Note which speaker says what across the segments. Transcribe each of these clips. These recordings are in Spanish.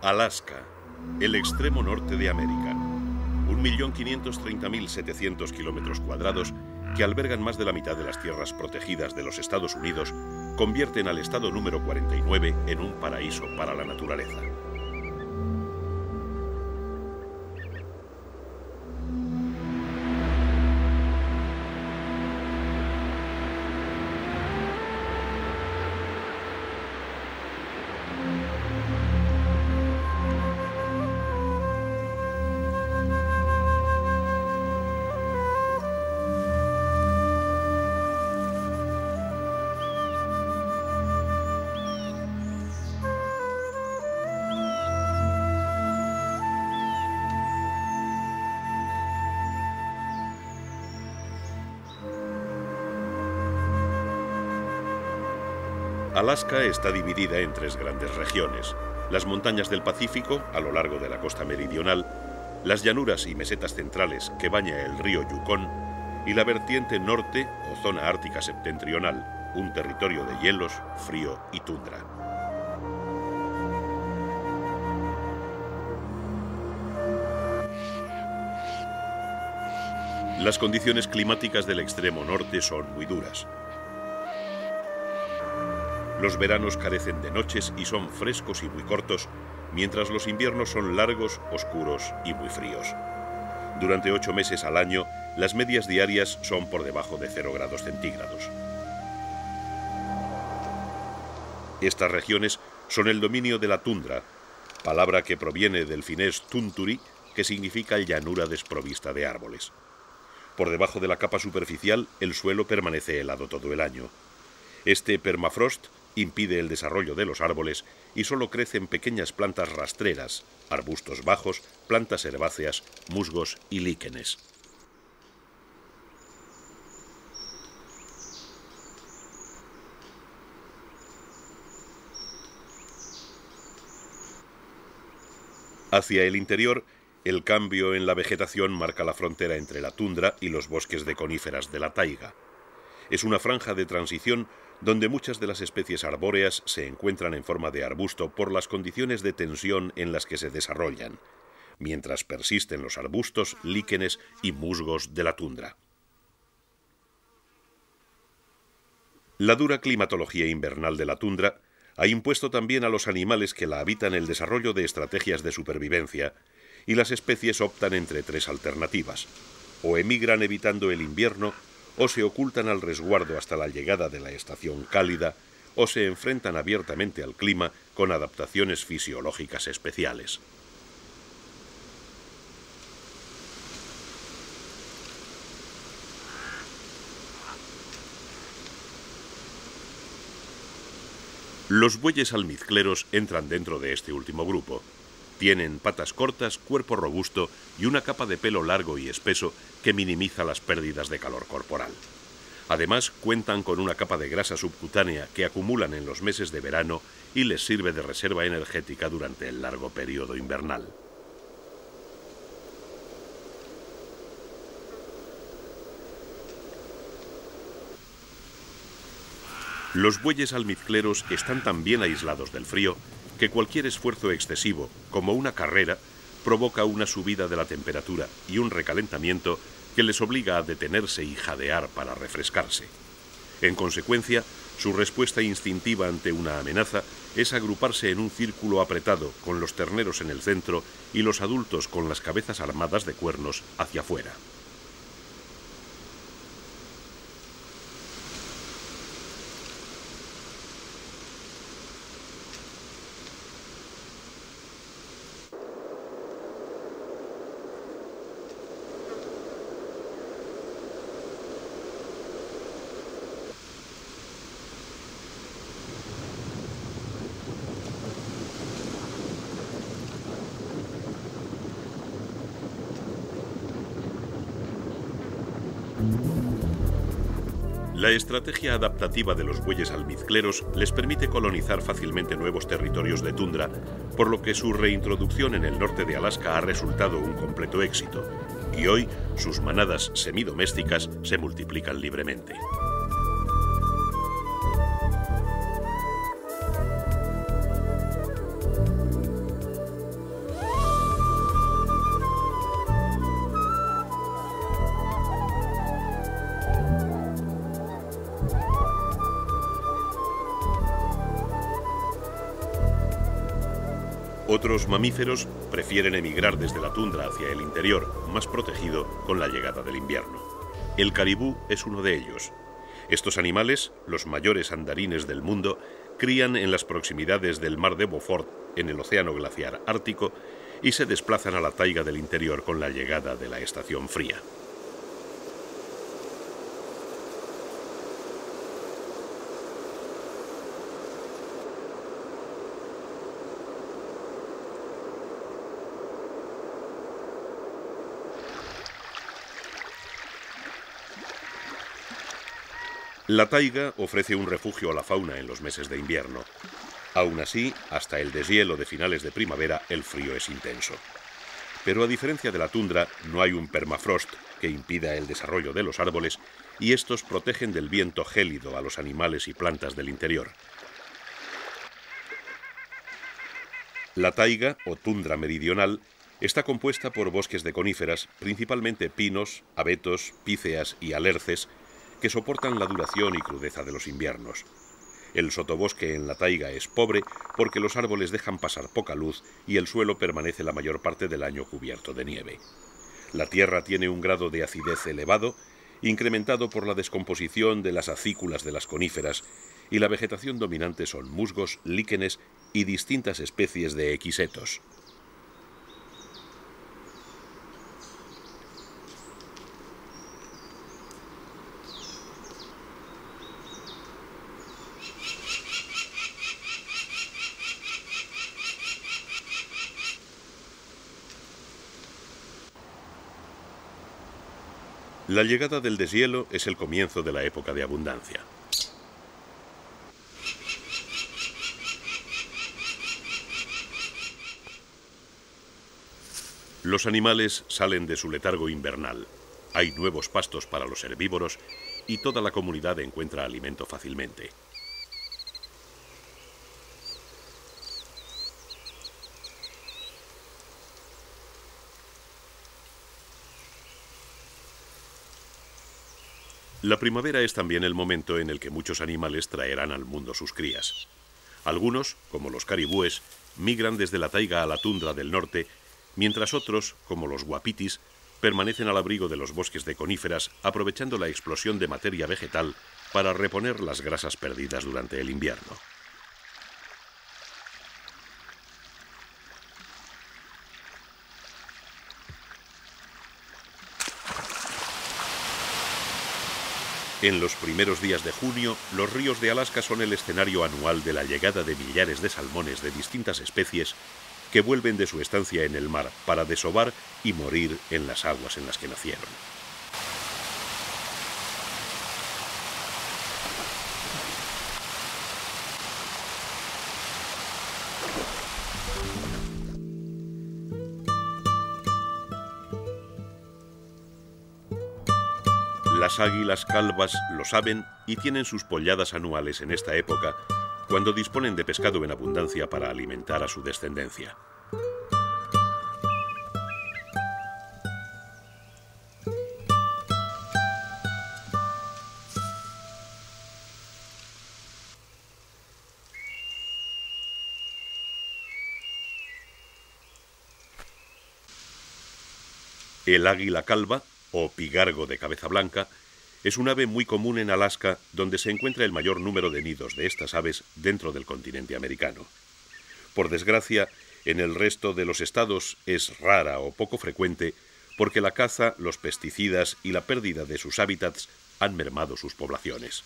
Speaker 1: Alaska, el extremo norte de América. 1.530.700 kilómetros cuadrados que albergan más de la mitad de las tierras protegidas de los Estados Unidos, convierten al estado número 49 en un paraíso para la naturaleza. Alaska está dividida en tres grandes regiones: las montañas del Pacífico a lo largo de la costa meridional, las llanuras y mesetas centrales que baña el río Yukón y la vertiente norte o zona ártica septentrional, un territorio de hielos, frío y tundra. Las condiciones climáticas del extremo norte son muy duras. Los veranos carecen de noches y son frescos y muy cortos, mientras los inviernos son largos, oscuros y muy fríos. Durante 8 meses al año, las medias diarias son por debajo de 0 grados centígrados. Estas regiones son el dominio de la tundra, palabra que proviene del finés tunturi, que significa llanura desprovista de árboles. Por debajo de la capa superficial, el suelo permanece helado todo el año. Este permafrost impide el desarrollo de los árboles y solo crecen pequeñas plantas rastreras, arbustos bajos, plantas herbáceas, musgos y líquenes. Hacia el interior, el cambio en la vegetación marca la frontera entre la tundra y los bosques de coníferas de la taiga. Es una franja de transición donde muchas de las especies arbóreas se encuentran en forma de arbusto por las condiciones de tensión en las que se desarrollan, mientras persisten los arbustos, líquenes y musgos de la tundra. La dura climatología invernal de la tundra ha impuesto también a los animales que la habitan el desarrollo de estrategias de supervivencia, y las especies optan entre 3 alternativas: o emigran evitando el invierno, o se ocultan al resguardo hasta la llegada de la estación cálida, o se enfrentan abiertamente al clima con adaptaciones fisiológicas especiales. Los bueyes almizcleros entran dentro de este último grupo. Tienen patas cortas, cuerpo robusto y una capa de pelo largo y espeso que minimiza las pérdidas de calor corporal. Además, cuentan con una capa de grasa subcutánea que acumulan en los meses de verano y les sirve de reserva energética durante el largo periodo invernal. Los bueyes almizcleros están tan bien aislados del frío que cualquier esfuerzo excesivo, como una carrera, provoca una subida de la temperatura y un recalentamiento que les obliga a detenerse y jadear para refrescarse. En consecuencia, su respuesta instintiva ante una amenaza es agruparse en un círculo apretado con los terneros en el centro y los adultos con las cabezas armadas de cuernos hacia afuera. La estrategia adaptativa de los bueyes almizcleros les permite colonizar fácilmente nuevos territorios de tundra, por lo que su reintroducción en el norte de Alaska ha resultado un completo éxito, y hoy sus manadas semidomésticas se multiplican libremente. Otros mamíferos prefieren emigrar desde la tundra hacia el interior, más protegido con la llegada del invierno. El caribú es uno de ellos. Estos animales, los mayores andarines del mundo, crían en las proximidades del mar de Beaufort, en el océano glaciar ártico, y se desplazan a la taiga del interior con la llegada de la estación fría. La taiga ofrece un refugio a la fauna en los meses de invierno. Aún así, hasta el deshielo de finales de primavera, el frío es intenso. Pero a diferencia de la tundra, no hay un permafrost que impida el desarrollo de los árboles y estos protegen del viento gélido a los animales y plantas del interior. La taiga, o tundra meridional, está compuesta por bosques de coníferas, principalmente pinos, abetos, píceas y alerces, que soportan la duración y crudeza de los inviernos. El sotobosque en la taiga es pobre porque los árboles dejan pasar poca luz y el suelo permanece la mayor parte del año cubierto de nieve. La tierra tiene un grado de acidez elevado, incrementado por la descomposición de las acículas de las coníferas, y la vegetación dominante son musgos, líquenes y distintas especies de equisetos. La llegada del deshielo es el comienzo de la época de abundancia. Los animales salen de su letargo invernal. Hay nuevos pastos para los herbívoros y toda la comunidad encuentra alimento fácilmente. La primavera es también el momento en el que muchos animales traerán al mundo sus crías. Algunos, como los caribúes, migran desde la taiga a la tundra del norte, mientras otros, como los guapitis, permanecen al abrigo de los bosques de coníferas, aprovechando la explosión de materia vegetal para reponer las grasas perdidas durante el invierno. En los primeros días de junio, los ríos de Alaska son el escenario anual de la llegada de millares de salmones de distintas especies que vuelven de su estancia en el mar para desovar y morir en las aguas en las que nacieron. Las águilas calvas lo saben y tienen sus polladas anuales en esta época, cuando disponen de pescado en abundancia para alimentar a su descendencia. El águila calva, o pigargo de cabeza blanca, es un ave muy común en Alaska, donde se encuentra el mayor número de nidos de estas aves dentro del continente americano. Por desgracia, en el resto de los estados es rara o poco frecuente porque la caza, los pesticidas y la pérdida de sus hábitats han mermado sus poblaciones.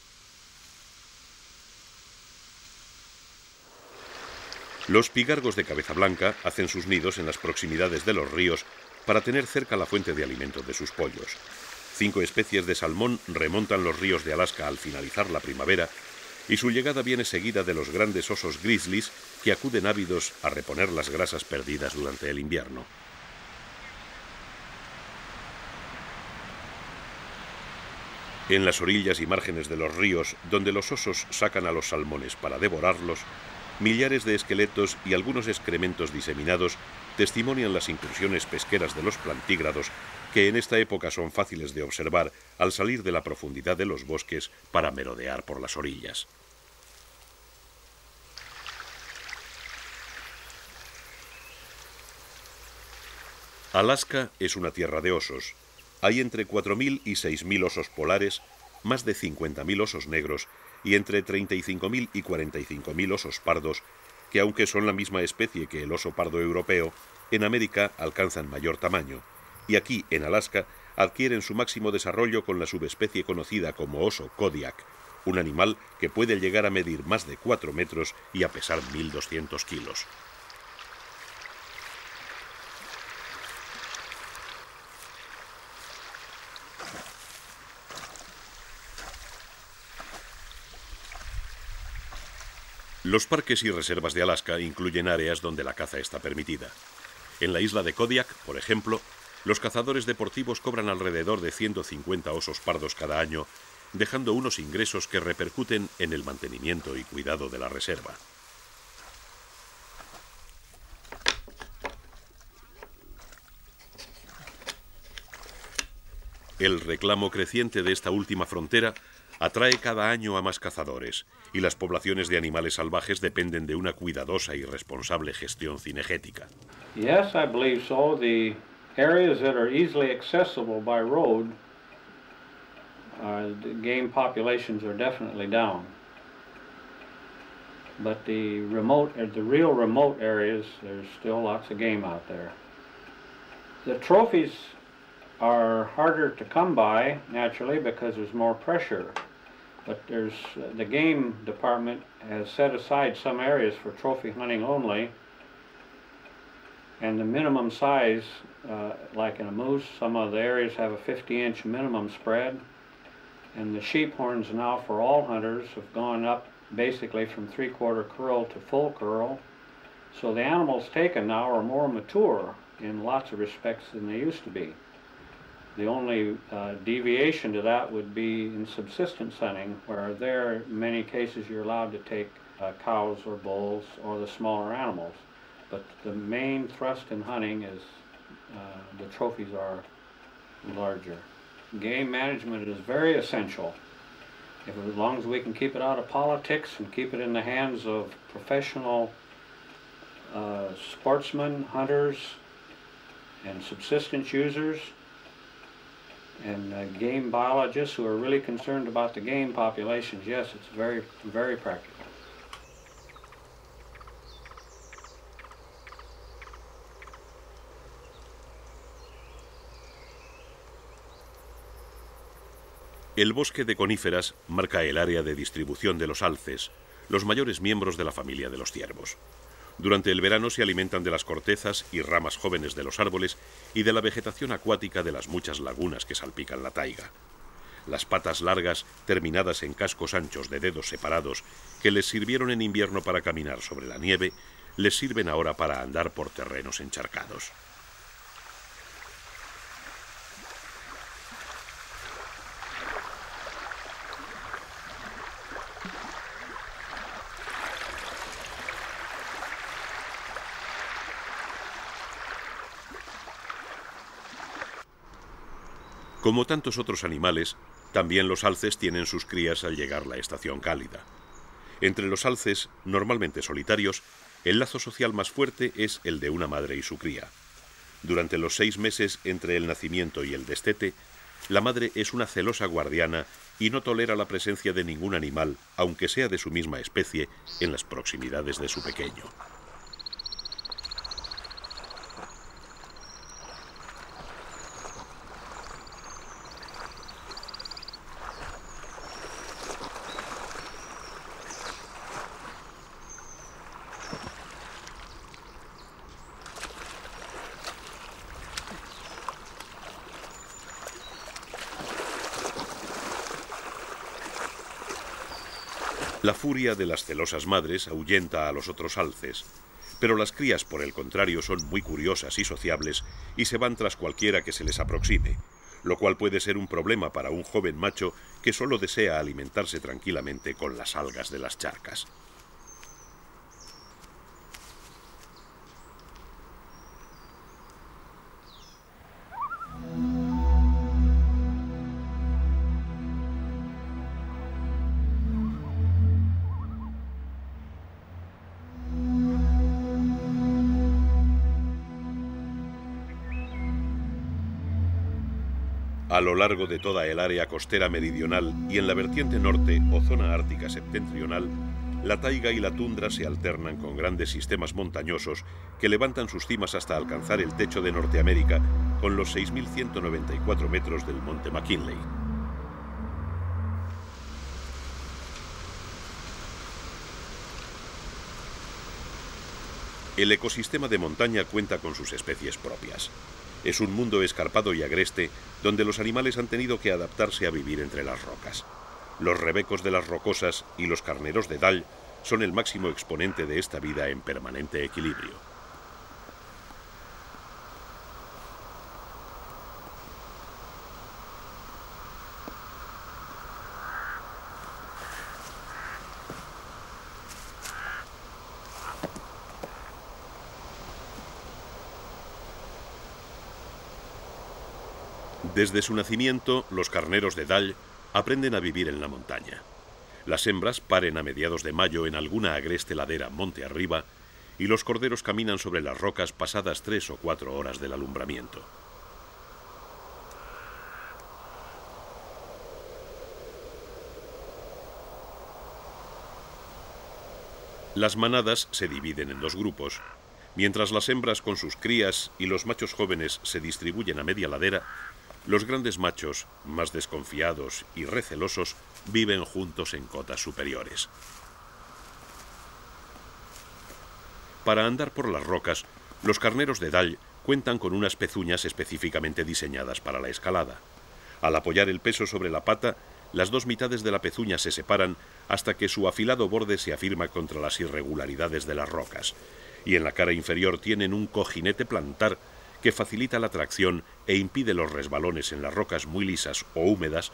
Speaker 1: Los pigargos de cabeza blanca hacen sus nidos en las proximidades de los ríos para tener cerca la fuente de alimento de sus pollos. 5 especies de salmón remontan los ríos de Alaska al finalizar la primavera y su llegada viene seguida de los grandes osos grizzlies que acuden ávidos a reponer las grasas perdidas durante el invierno. En las orillas y márgenes de los ríos, donde los osos sacan a los salmones para devorarlos, millares de esqueletos y algunos excrementos diseminados testimonian las incursiones pesqueras de los plantígrados, que en esta época son fáciles de observar al salir de la profundidad de los bosques para merodear por las orillas. Alaska es una tierra de osos. Hay entre 4.000 y 6.000 osos polares, más de 50.000 osos negros y entre 35.000 y 45.000 osos pardos, que aunque son la misma especie que el oso pardo europeo, en América alcanzan mayor tamaño, y aquí, en Alaska, adquieren su máximo desarrollo con la subespecie conocida como oso Kodiak, un animal que puede llegar a medir más de 4 metros y a pesar 1.200 kilos. Los parques y reservas de Alaska incluyen áreas donde la caza está permitida. En la isla de Kodiak, por ejemplo, los cazadores deportivos cobran alrededor de 150 osos pardos cada año, dejando unos ingresos que repercuten en el mantenimiento y cuidado de la reserva. El reclamo creciente de esta última frontera atrae cada año a más cazadores, y las poblaciones de animales salvajes dependen de una cuidadosa y responsable gestión cinegética.
Speaker 2: Yes, I believe so. The areas that are easily accessible by road, the game populations are definitely down. But the real remote areas, there's still lots of game out there. The trophies are harder to come by, naturally, because there's more pressure. But the game department has set aside some areas for trophy hunting only, and the minimum size, like in a moose, some of the areas have a 50-inch minimum spread, and the sheep horns now for all hunters have gone up basically from 3/4 curl to full curl. So the animals taken now are more mature in lots of respects than they used to be. The only deviation to that would be in subsistence hunting, where there, in many cases, you're allowed to take cows or bulls or the smaller animals. But the main thrust in hunting is the trophies are larger. Game management is very essential. As long as we can keep it out of politics and keep it in the hands of professional sportsmen, hunters, and subsistence users, and game biologists who are really concerned about the game populations, yes, it's very, very practical.
Speaker 1: El bosque de coníferas marca el área de distribución de los alces, los mayores miembros de la familia de los ciervos. Durante el verano se alimentan de las cortezas y ramas jóvenes de los árboles y de la vegetación acuática de las muchas lagunas que salpican la taiga. Las patas largas, terminadas en cascos anchos de dedos separados, que les sirvieron en invierno para caminar sobre la nieve, les sirven ahora para andar por terrenos encharcados. Como tantos otros animales, también los alces tienen sus crías al llegar la estación cálida. Entre los alces, normalmente solitarios, el lazo social más fuerte es el de una madre y su cría. Durante los 6 meses entre el nacimiento y el destete, la madre es una celosa guardiana y no tolera la presencia de ningún animal, aunque sea de su misma especie, en las proximidades de su pequeño. La furia de las celosas madres ahuyenta a los otros alces, pero las crías, por el contrario, son muy curiosas y sociables y se van tras cualquiera que se les aproxime, lo cual puede ser un problema para un joven macho que solo desea alimentarse tranquilamente con las algas de las charcas. A lo largo de toda el área costera meridional y en la vertiente norte o zona ártica septentrional, la taiga y la tundra se alternan con grandes sistemas montañosos que levantan sus cimas hasta alcanzar el techo de Norteamérica con los 6.194 metros del monte McKinley. El ecosistema de montaña cuenta con sus especies propias. Es un mundo escarpado y agreste donde los animales han tenido que adaptarse a vivir entre las rocas. Los rebecos de las rocosas y los carneros de Dall son el máximo exponente de esta vida en permanente equilibrio. Desde su nacimiento, los carneros de Dall aprenden a vivir en la montaña. Las hembras paren a mediados de mayo en alguna agreste ladera monte arriba y los corderos caminan sobre las rocas pasadas 3 o 4 horas del alumbramiento. Las manadas se dividen en 2 grupos. Mientras las hembras con sus crías y los machos jóvenes se distribuyen a media ladera, los grandes machos, más desconfiados y recelosos, viven juntos en cotas superiores. Para andar por las rocas, los carneros de Dall cuentan con unas pezuñas específicamente diseñadas para la escalada. Al apoyar el peso sobre la pata, las 2 mitades de la pezuña se separan hasta que su afilado borde se afirma contra las irregularidades de las rocas, y en la cara inferior tienen un cojinete plantar que facilita la tracción e impide los resbalones en las rocas muy lisas o húmedas,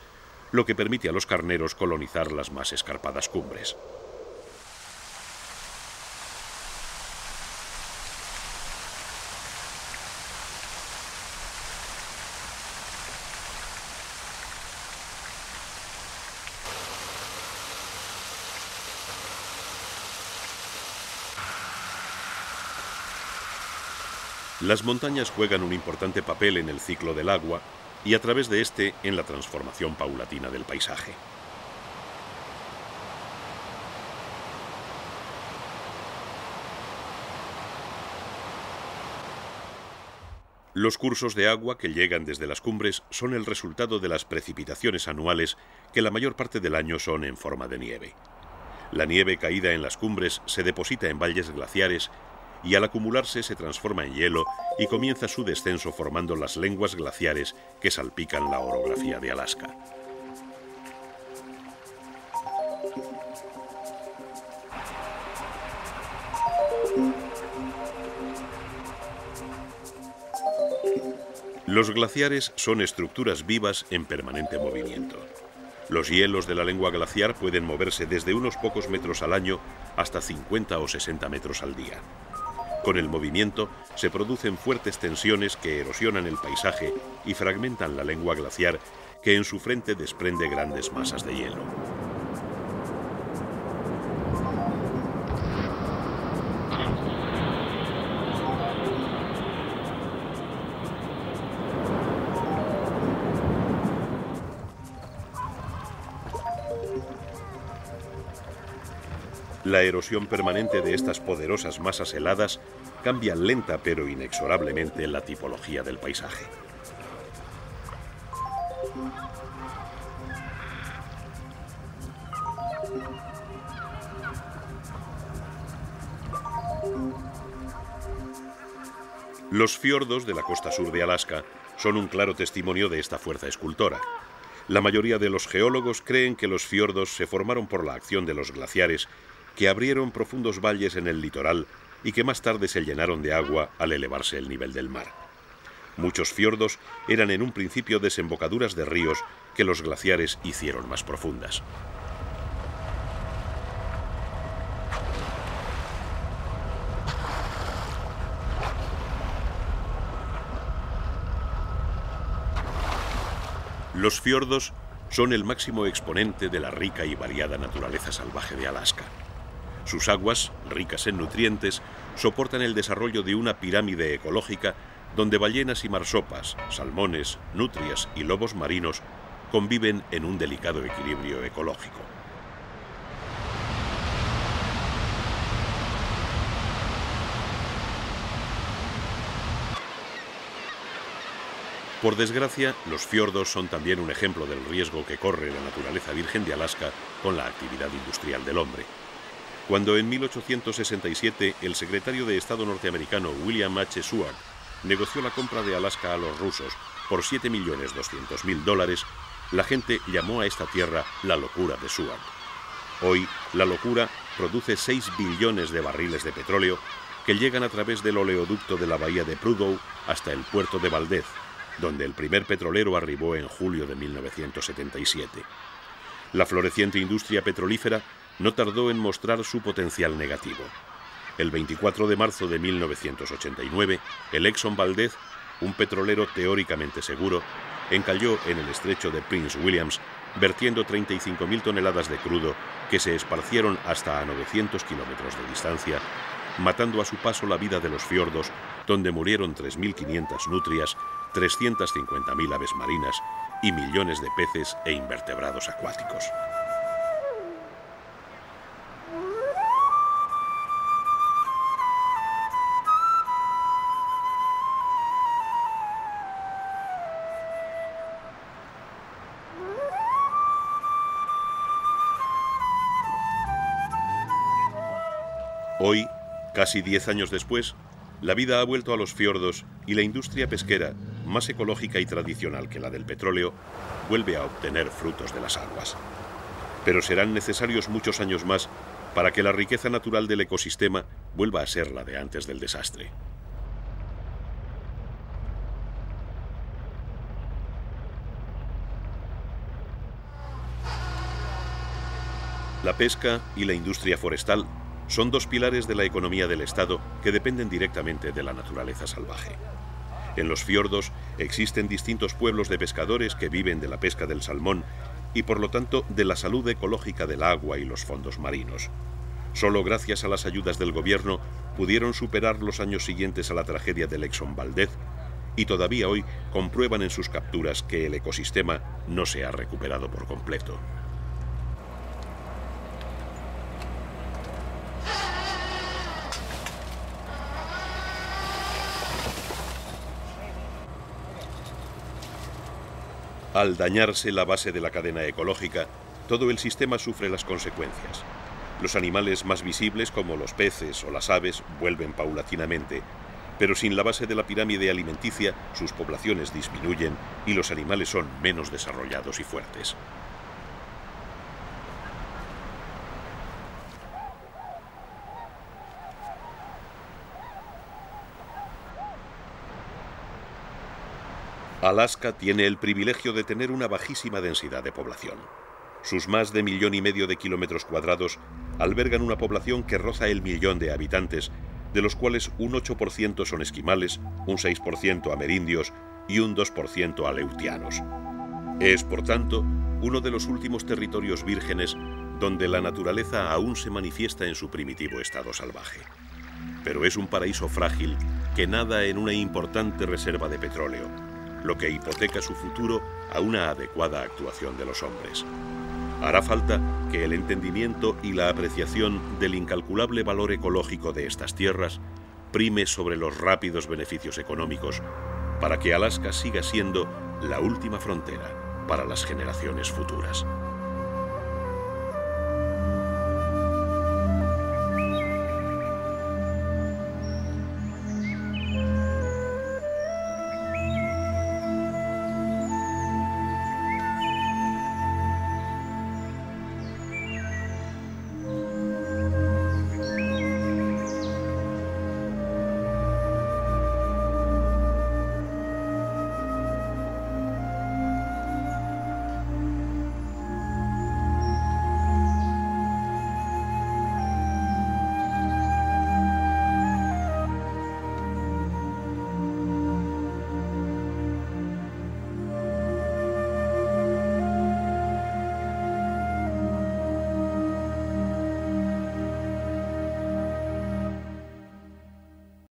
Speaker 1: lo que permite a los carneros colonizar las más escarpadas cumbres. Las montañas juegan un importante papel en el ciclo del agua y a través de este en la transformación paulatina del paisaje. Los cursos de agua que llegan desde las cumbres son el resultado de las precipitaciones anuales que la mayor parte del año son en forma de nieve. La nieve caída en las cumbres se deposita en valles glaciares y al acumularse se transforma en hielo y comienza su descenso formando las lenguas glaciares que salpican la orografía de Alaska. Los glaciares son estructuras vivas en permanente movimiento. Los hielos de la lengua glaciar pueden moverse desde unos pocos metros al año hasta 50 o 60 metros al día. Con el movimiento se producen fuertes tensiones que erosionan el paisaje y fragmentan la lengua glaciar que en su frente desprende grandes masas de hielo. La erosión permanente de estas poderosas masas heladas cambia lenta pero inexorablemente la tipología del paisaje. Los fiordos de la costa sur de Alaska son un claro testimonio de esta fuerza escultora. La mayoría de los geólogos creen que los fiordos se formaron por la acción de los glaciares que abrieron profundos valles en el litoral y que más tarde se llenaron de agua al elevarse el nivel del mar. Muchos fiordos eran en un principio desembocaduras de ríos que los glaciares hicieron más profundas. Los fiordos son el máximo exponente de la rica y variada naturaleza salvaje de Alaska. Sus aguas, ricas en nutrientes, soportan el desarrollo de una pirámide ecológica donde ballenas y marsopas, salmones, nutrias y lobos marinos conviven en un delicado equilibrio ecológico. Por desgracia, los fiordos son también un ejemplo del riesgo que corre la naturaleza virgen de Alaska con la actividad industrial del hombre. Cuando en 1867 el secretario de Estado norteamericano William H. Seward negoció la compra de Alaska a los rusos por $7.200.000, la gente llamó a esta tierra la locura de Seward. Hoy, la locura produce 6 billones de barriles de petróleo que llegan a través del oleoducto de la bahía de Prudhoe hasta el puerto de Valdez, donde el primer petrolero arribó en julio de 1977. La floreciente industria petrolífera no tardó en mostrar su potencial negativo. El 24 de marzo de 1989, el Exxon Valdez, un petrolero teóricamente seguro, encalló en el estrecho de Prince William, vertiendo 35.000 toneladas de crudo que se esparcieron hasta a 900 kilómetros de distancia, matando a su paso la vida de los fiordos, donde murieron 3.500 nutrias, 350.000 aves marinas y millones de peces e invertebrados acuáticos. Hoy, casi 10 años después, la vida ha vuelto a los fiordos y la industria pesquera, más ecológica y tradicional que la del petróleo, vuelve a obtener frutos de las aguas. Pero serán necesarios muchos años más para que la riqueza natural del ecosistema vuelva a ser la de antes del desastre. La pesca y la industria forestal son dos pilares de la economía del Estado que dependen directamente de la naturaleza salvaje. En los fiordos existen distintos pueblos de pescadores que viven de la pesca del salmón y por lo tanto de la salud ecológica del agua y los fondos marinos. Solo gracias a las ayudas del gobierno pudieron superar los años siguientes a la tragedia del Exxon Valdez y todavía hoy comprueban en sus capturas que el ecosistema no se ha recuperado por completo. Al dañarse la base de la cadena ecológica, todo el sistema sufre las consecuencias. Los animales más visibles, como los peces o las aves, vuelven paulatinamente, pero sin la base de la pirámide alimenticia, sus poblaciones disminuyen y los animales son menos desarrollados y fuertes. Alaska tiene el privilegio de tener una bajísima densidad de población. Sus más de 1,5 millones de kilómetros cuadrados albergan una población que roza el 1.000.000 de habitantes, de los cuales un 8% son esquimales, un 6% amerindios y un 2% aleutianos. Es, por tanto, uno de los últimos territorios vírgenes donde la naturaleza aún se manifiesta en su primitivo estado salvaje. Pero es un paraíso frágil que nada en una importante reserva de petróleo, lo que hipoteca su futuro a una adecuada actuación de los hombres. Hará falta que el entendimiento y la apreciación del incalculable valor ecológico de estas tierras prime sobre los rápidos beneficios económicos para que Alaska siga siendo la última frontera para las generaciones futuras.